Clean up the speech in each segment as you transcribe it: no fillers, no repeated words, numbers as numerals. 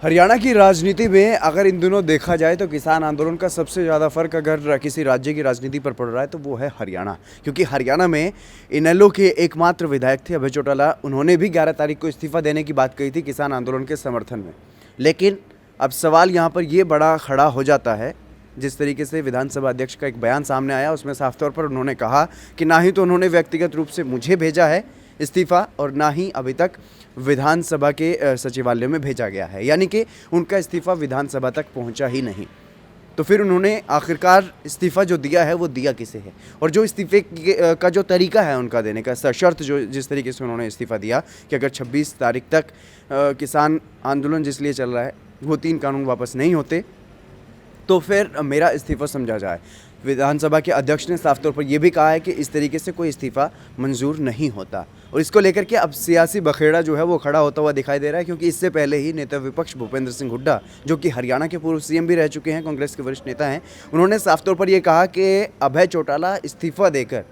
हरियाणा की राजनीति में अगर इन दिनों देखा जाए तो किसान आंदोलन का सबसे ज़्यादा फर्क अगर किसी राज्य की राजनीति पर पड़ रहा है तो वो है हरियाणा। क्योंकि हरियाणा में इनेलो के एकमात्र विधायक थे अभय चौटाला। उन्होंने भी 11 तारीख को इस्तीफा देने की बात कही थी किसान आंदोलन के समर्थन में। लेकिन अब सवाल यहाँ पर ये बड़ा खड़ा हो जाता है, जिस तरीके से विधानसभा अध्यक्ष का एक बयान सामने आया उसमें साफ तौर पर उन्होंने कहा कि ना ही तो उन्होंने व्यक्तिगत रूप से मुझे भेजा है इस्तीफा और ना ही अभी तक विधानसभा के सचिवालय में भेजा गया है, यानी कि उनका इस्तीफा विधानसभा तक पहुंचा ही नहीं। तो फिर उन्होंने आखिरकार इस्तीफा जो दिया है वो दिया किसे है, और जो इस्तीफे का जो तरीका है उनका देने का सशर्त जो जिस तरीके से उन्होंने इस्तीफा दिया कि अगर 26 तारीख तक किसान आंदोलन जिस लिए चल रहा है वो 3 कानून वापस नहीं होते तो फिर मेरा इस्तीफा समझा जाए। विधानसभा के अध्यक्ष ने साफ तौर पर यह भी कहा है कि इस तरीके से कोई इस्तीफा मंजूर नहीं होता, और इसको लेकर के अब सियासी बखेड़ा जो है वो खड़ा होता हुआ दिखाई दे रहा है। क्योंकि इससे पहले ही नेता विपक्ष भूपेंद्र सिंह हुड्डा, जो कि हरियाणा के पूर्व सीएम भी रह चुके हैं, कांग्रेस के वरिष्ठ नेता हैं, उन्होंने साफ तौर पर यह कहा कि अभय चौटाला इस्तीफा देकर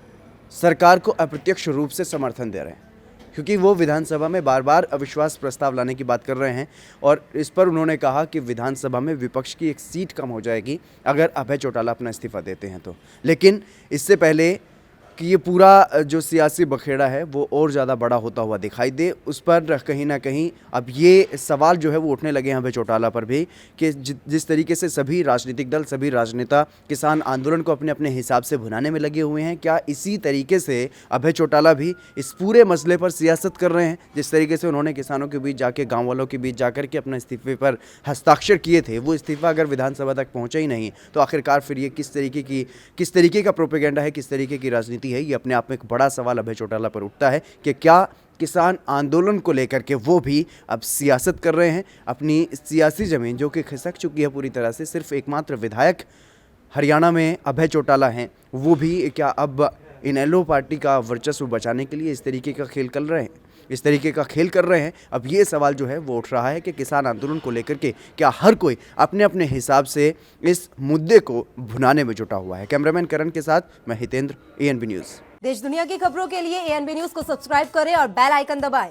सरकार को अप्रत्यक्ष रूप से समर्थन दे रहे हैं, क्योंकि वो विधानसभा में बार बार अविश्वास प्रस्ताव लाने की बात कर रहे हैं। और इस पर उन्होंने कहा कि विधानसभा में विपक्ष की एक सीट कम हो जाएगी अगर अभय चौटाला अपना इस्तीफा देते हैं तो। लेकिन इससे पहले कि ये पूरा जो सियासी बखेड़ा है वो और ज़्यादा बड़ा होता हुआ दिखाई दे, उस पर कहीं ना कहीं अब ये सवाल जो है वो उठने लगे हैं अभय चौटाला पर भी कि जिस तरीके से सभी राजनीतिक दल, सभी राजनेता किसान आंदोलन को अपने अपने हिसाब से भुनाने में लगे हुए हैं, क्या इसी तरीके से अभय चौटाला भी इस पूरे मसले पर सियासत कर रहे हैं? जिस तरीके से उन्होंने किसानों के बीच जाके, गाँव वालों के बीच जाकर के अपने इस्तीफे पर हस्ताक्षर किए थे, वो इस्तीफा अगर विधानसभा तक पहुँचा ही नहीं तो आखिरकार फिर ये किस तरीके का प्रोपेगेंडा है, किस तरीके की राजनीति है? ये अपने आप में एक बड़ा सवाल अभय चौटाला पर उठता है कि क्या किसान आंदोलन को लेकर के वो भी अब सियासत कर रहे हैं? अपनी सियासी जमीन जो कि खिसक चुकी है पूरी तरह से, सिर्फ एकमात्र विधायक हरियाणा में अभय चौटाला हैं, वो भी क्या अब इनेलो पार्टी का वर्चस्व बचाने के लिए इस तरीके का खेल कर रहे हैं, इस तरीके का खेल कर रहे हैं? अब ये सवाल जो है वो उठ रहा है कि किसान आंदोलन को लेकर के क्या हर कोई अपने अपने हिसाब से इस मुद्दे को भुनाने में जुटा हुआ है? कैमरामैन करण के साथ मैं हितेंद्र, एएनबी न्यूज़। देश दुनिया की खबरों के लिए एएनबी न्यूज़ को सब्सक्राइब करें और बेल आइकन दबाएं।